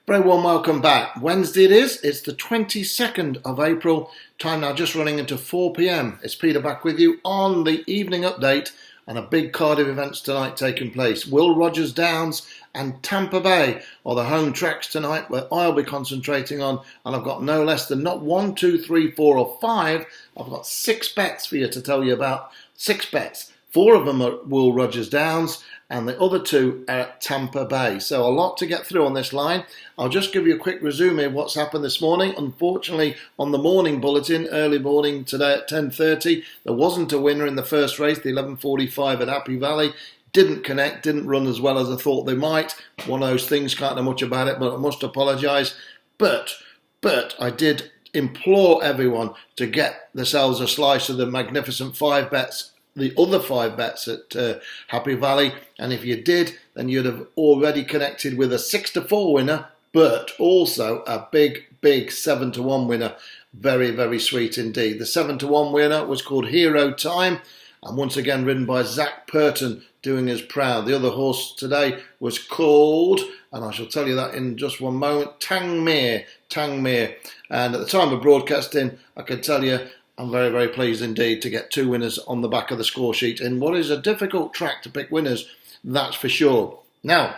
Very warm welcome back. Wednesday it is. It's the 22nd of April. Time now just running into 4 p.m. It's Peter back with you on the evening update and a big card of events tonight taking place. Will Rogers Downs and Tampa Bay are the home tracks tonight where I'll be concentrating on, and I've got no less than not 1, 2, 3, 4 or 5. I've got 6 bets for you to tell you about. 6 bets. 4 of them are Will Rogers Downs and the other 2 are at Tampa Bay. So a lot to get through on this line. I'll just give you a quick resume of what's happened this morning. Unfortunately, on the morning bulletin, early morning today at 10:30, there wasn't a winner in the first race, the 11:45 at Happy Valley. Didn't connect, didn't run as well as I thought they might. One of those things, can't know much about it, but I must apologise. But I did implore everyone to get themselves a slice of the magnificent 5 bets, the other 5 bets at Happy Valley, and if you did, then you'd have already connected with a 6-4 winner, but also a big 7-1 winner. Very, very sweet indeed. The 7-1 winner was called Hero Time, and once again ridden by Zach Purton, doing us proud. The other horse today was called, and I shall tell you that in just one moment, Tangmere. And at the time of broadcasting, I can tell you I'm very, very pleased indeed to get 2 winners on the back of the score sheet in what is a difficult track to pick winners, that's for sure. Now,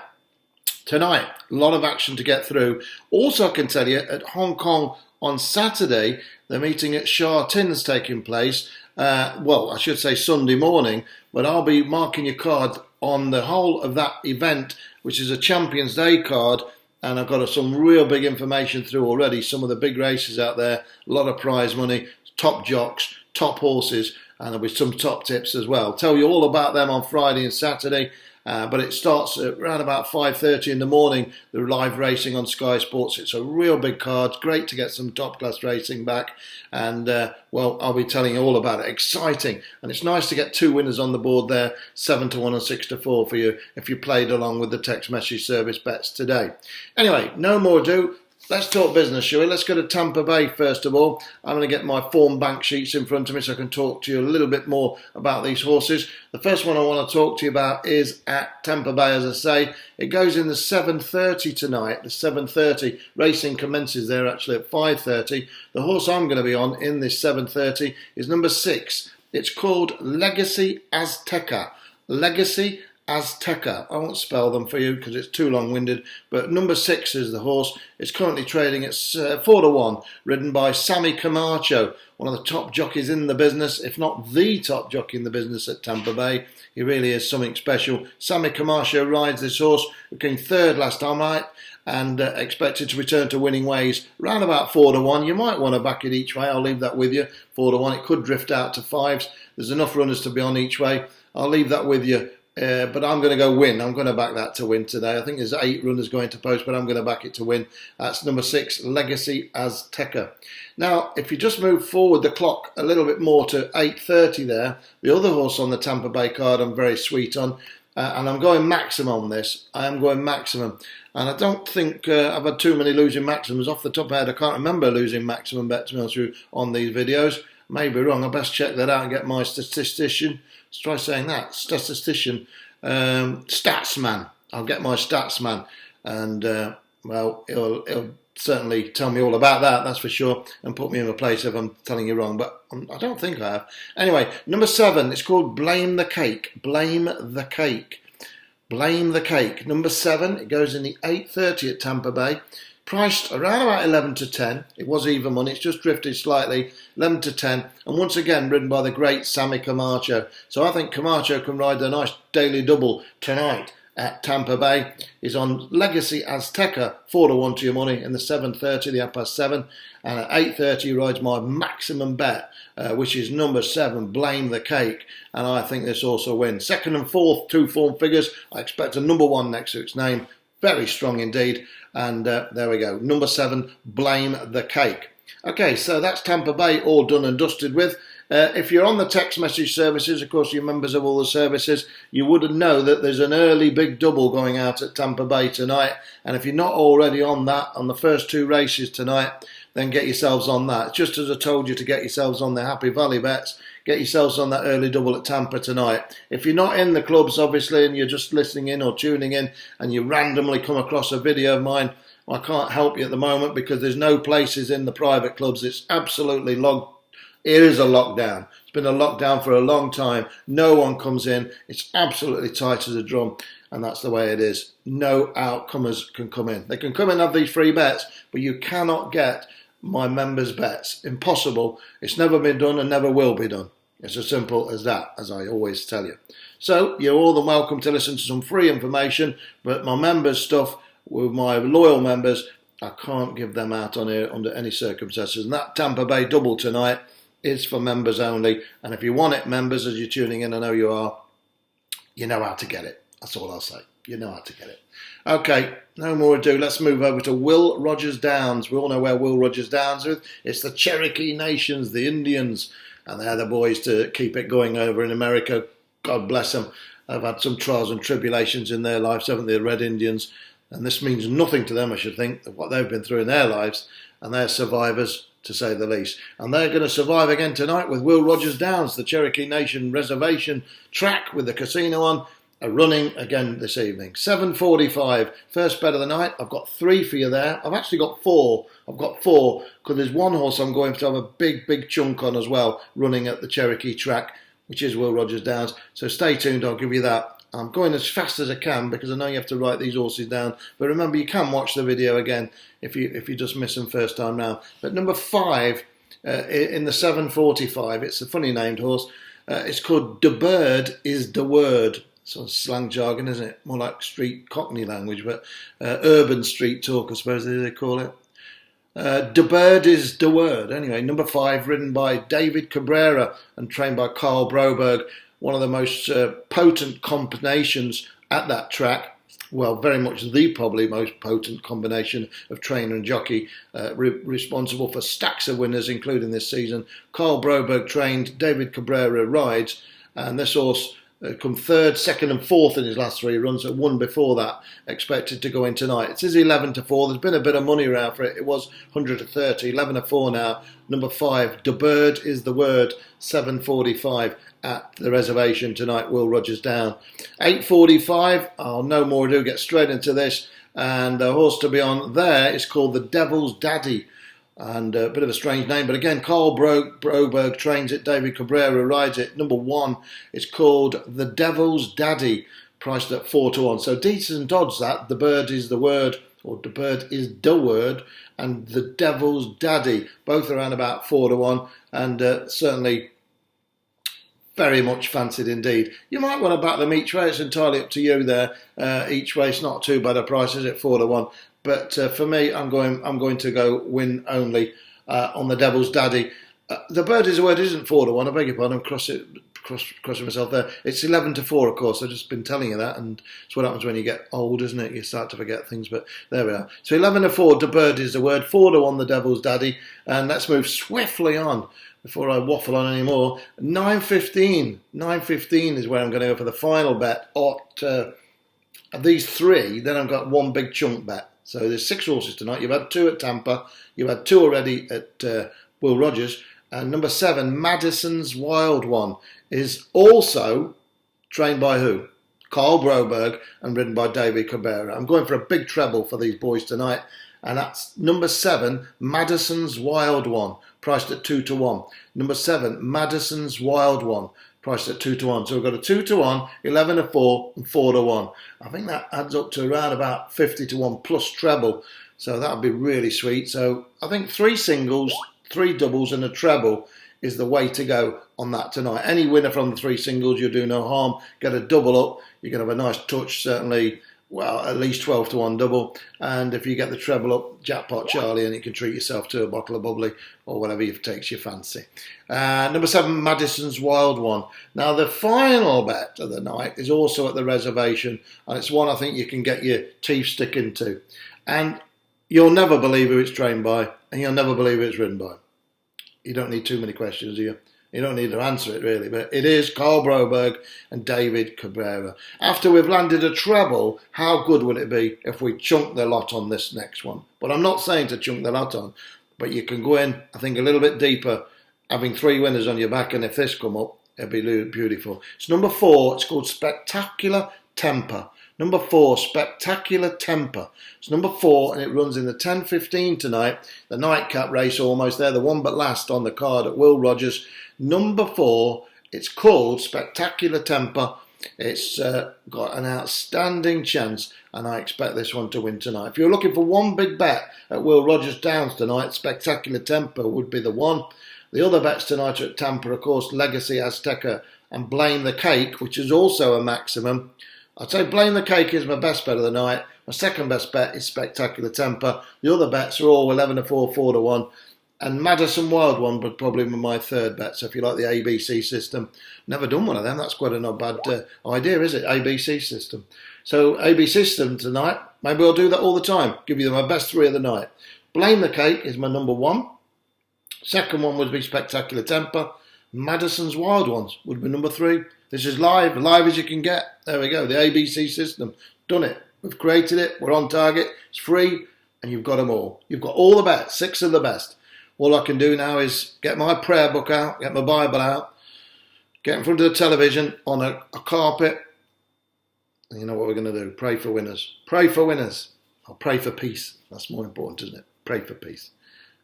tonight, a lot of action to get through. Also, I can tell you, at Hong Kong on Saturday, the meeting at Sha Tin's taking place. I should say Sunday morning, but I'll be marking your card on the whole of that event, which is a Champions Day card, and I've got some real big information through already. Some of the big races out there, a lot of prize money, top jocks, top horses, and there'll be some top tips as well. Tell you all about them on Friday and Saturday, but it starts at around about 5:30 in the morning, the live racing on Sky Sports. It's a real big card. Great to get some top-class racing back, and I'll be telling you all about it. Exciting, and it's nice to get 2 winners on the board there, 7-1 and 6-4 for you if you played along with the text message service bets today. Anyway, no more ado. Let's talk business, shall we? Let's go to Tampa Bay first of all. I'm going to get my form bank sheets in front of me so I can talk to you a little bit more about these horses. The first one I want to talk to you about is at Tampa Bay, as I say. It goes in the 7:30 tonight. The 7:30 racing commences there actually at 5:30. The horse I'm going to be on in this 7:30 is number 6. It's called Legacy Azteca. Legacy Azteca. I won't spell them for you because it's too long-winded, but number 6 is the horse. It's currently trading at 4-1, ridden by Sammy Camacho, one of the top jockeys in the business, if not the top jockey in the business at Tampa Bay. He really is something special. Sammy Camacho rides this horse, who came 3rd last time out, and expected to return to winning ways, round about 4-1. You might want to back it each way. I'll leave that with you. 4-1. It could drift out to 5s. There's enough runners to be on each way. I'll leave that with you. But I'm going to go win. I'm going to back that to win today. I think there's 8 runners going to post, but I'm going to back it to win. That's number 6, Legacy Azteca. Now, if you just move forward the clock a little bit more to 8:30 there, the other horse on the Tampa Bay card I'm very sweet on, and I'm going maximum on this. I am going maximum. And I don't think I've had too many losing maximums. Off the top of my head, I can't remember losing maximum bet, to be honest with you, on these videos. May be wrong. I best check that out and get my statistician. Let's try saying that. Statistician. Statsman. I'll get my statsman. And, he'll certainly tell me all about that, that's for sure, and put me in a place if I'm telling you wrong. But I don't think I have. Anyway, number 7. It's called Blame the Cake. Blame the Cake. Blame the Cake. Number 7. It goes in the 8:30 at Tampa Bay. Priced around about 11 to 10. It was even money. It's just drifted slightly. 11 to 10. And once again, ridden by the great Sammy Camacho. So I think Camacho can ride a nice daily double tonight at Tampa Bay. He's on Legacy Azteca, 4-1 to your money in the 7:30, the 7:30. And at 8:30, he rides my maximum bet, which is number 7, Blame the Cake. And I think this also wins. 2nd and 4th, 2 form figures. I expect a number 1 next to its name. Very strong indeed. And there we go. Number 7, Blame the Cake. Okay, so that's Tampa Bay all done and dusted with. If you're on the text message services, of course, you're members of all the services, you would know that there's an early big double going out at Tampa Bay tonight. And if you're not already on that, on the first 2 races tonight, then get yourselves on that. Just as I told you to get yourselves on the Happy Valley bets, get yourselves on that early double at Tampa tonight. If you're not in the clubs, obviously, and you're just listening in or tuning in, and you randomly come across a video of mine I can't help you at the moment because there's no places in the private clubs. It's absolutely locked. It is a lockdown. It's been a lockdown for a long time. No one comes in. It's absolutely tight as a drum, and that's the way it is. No outcomers can come in. They can come in and have these free bets, but you cannot get my members' bets. Impossible. It's never been done and never will be done. It's as simple as that, as I always tell you. So you're all the welcome to listen to some free information, but my members' stuff with my loyal members, I can't give them out on here under any circumstances. And that Tampa Bay double tonight is for members only. And if you want it, members, as you're tuning in, I know you are, you know how to get it. That's all I'll say. You know how to get it. Okay, no more ado. Let's move over to Will Rogers Downs. We all know where Will Rogers Downs is. It's the Cherokee Nations, the Indians, and they're the boys to keep it going over in America. God bless them. They've had some trials and tribulations in their lives, haven't they, the Red Indians? And this means nothing to them, I should think, of what they've been through in their lives. And they're survivors, to say the least. And they're going to survive again tonight with Will Rogers Downs, the Cherokee Nation reservation track with the casino on, running again this evening. 7:45, first bet of the night. I've got 3 for you there. I've actually got 4. I've got 4 because there's one horse I'm going to have a big chunk on as well, running at the Cherokee track, which is Will Rogers Downs. So stay tuned, I'll give you that. I'm going as fast as I can because I know you have to write these horses down. But remember, you can watch the video again if you just miss them first time round. But number 5 in the 7:45, it's a funny named horse. It's called "The Bird is the Word." Sort of slang jargon, isn't it? More like street Cockney language, but urban street talk, I suppose they call it. The Bird is the Word. Anyway, number 5, ridden by David Cabrera and trained by Carl Broberg. One of the most potent combinations at that track. Well, very much the probably most potent combination of trainer and jockey, responsible for stacks of winners, including this season. Carl Broberg trained, David Cabrera rides, and this horse come 3rd, 2nd and 4th in his last 3 runs, and 1 before that, expected to go in tonight. It is 11-4. There's been a bit of money around for it. It was 100-30, 11-4 now. Number 5, The Bird is the Word, 7:45 at the reservation tonight, Will Rogers Down. 8:45, I'll no more ado, get straight into this. And the horse to be on there is called The Devil's Daddy. And a bit of a strange name, but again, Carl Broberg trains it, David Cabrera rides it. Number 1, it's called The Devil's Daddy, priced at 4-1. So decent odds that, The Bird is the Word, or The Bird is the Word, and The Devil's Daddy, both around about 4-1, and certainly very much fancied indeed. You might want to back them each way, it's entirely up to you there. Each way's not too bad a price, is it, 4-1? But for me, I'm going to go win only on The Devil's Daddy. The Bird is the Word isn't 4-1. I beg your pardon. I'm crossing myself there. It's 11-4, of course. I've just been telling you that, and it's what happens when you get old, isn't it? You start to forget things. But there we are. So 11-4. The Bird is the Word. 4-1. The Devil's Daddy. And let's move swiftly on before I waffle on anymore. 9:15. 9:15 is where I'm going to go for the final bet. Of these 3, then I've got 1 big chunk bet. So there's 6 horses tonight. You've had 2 at Tampa. You've had 2 already at Will Rogers. And number 7, Madison's Wild One, is also trained by who? Carl Broberg and ridden by David Cabrera. I'm going for a big treble for these boys tonight. And that's number 7, Madison's Wild One, priced at 2-1. Number 7, Madison's Wild One, priced at 2-1. So we've got a 2-1, 11-4 and 4-1. I think that adds up to around about 50-1 plus treble. So that would be really sweet. So I think 3 singles, 3 doubles and a treble is the way to go on that tonight. Any winner from the 3 singles, you'll do no harm. Get a double up. You can have a nice touch, certainly. Well, at least 12-1 double. And if you get the treble up, jackpot Charlie, and you can treat yourself to a bottle of bubbly or whatever takes your fancy. Number 7, Madison's Wild One. Now, the final bet of the night is also at the reservation, and it's one I think you can get your teeth stick into. And you'll never believe who it's trained by, and you'll never believe who it's ridden by. You don't need too many questions, do you? You don't need to answer it, really, but it is Carl Broberg and David Cabrera. After we've landed a treble, how good would it be if we chunk the lot on this next one? But I'm not saying to chunk the lot on, but you can go in, I think, a little bit deeper, having 3 winners on your back, and if this come up, it'd be beautiful. It's number 4, it's called Spectacular Temper, Number 4, Spectacular Temper. It's number 4 and it runs in the 10:15 tonight. The nightcap race almost there, the one but last on the card at Will Rogers. Number 4, it's called Spectacular Temper. It's got an outstanding chance and I expect this one to win tonight. If you're looking for one big bet at Will Rogers Downs tonight, Spectacular Temper would be the one. The other bets tonight are at Tampa, of course, Legacy, Azteca and Blame the Cake, which is also a maximum. I'd say Blame the Cake is my best bet of the night. My second best bet is Spectacular Temper. The other bets are all 11-4, 4-1. And Madison Wild One would probably be my third bet. So if you like the ABC system, never done one of them. That's quite a not bad idea, is it? ABC system. So ABC system tonight. Maybe I'll do that all the time. Give you my best 3 of the night. Blame the Cake is my number 1. Second one would be Spectacular Temper. Madison's Wild Ones would be number 3. This is live as you can get. There we go, the ABC system. Done it. We've created it. We're on target. It's free and you've got them all. You've got all the bets, 6 of the best. All I can do now is get my prayer book out, get my Bible out, get in front of the television on a carpet. And you know what we're going to do? Pray for winners. Pray for winners. I'll pray for peace. That's more important, isn't it? Pray for peace.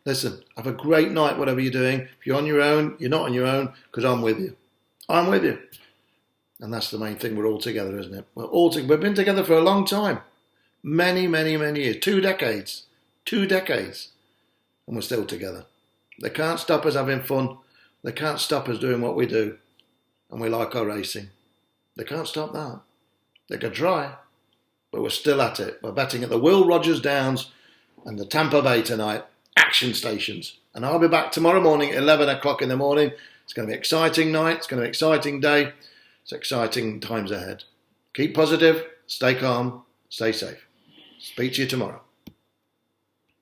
Listen, have a great night, whatever you're doing. If you're on your own, you're not on your own, because I'm with you. I'm with you. And that's the main thing. We're all together, isn't it? We've been together for a long time. Many, many, many years. 2 decades. 2 decades. And we're still together. They can't stop us having fun. They can't stop us doing what we do. And we like our racing. They can't stop that. They can try. But we're still at it. We're betting at the Will Rogers Downs and the Tampa Bay tonight. Action stations. And I'll be back tomorrow morning at 11 o'clock in the morning. It's going to be an exciting night. It's going to be an exciting day. It's exciting times ahead. Keep positive. Stay calm. Stay safe. Speak to you tomorrow.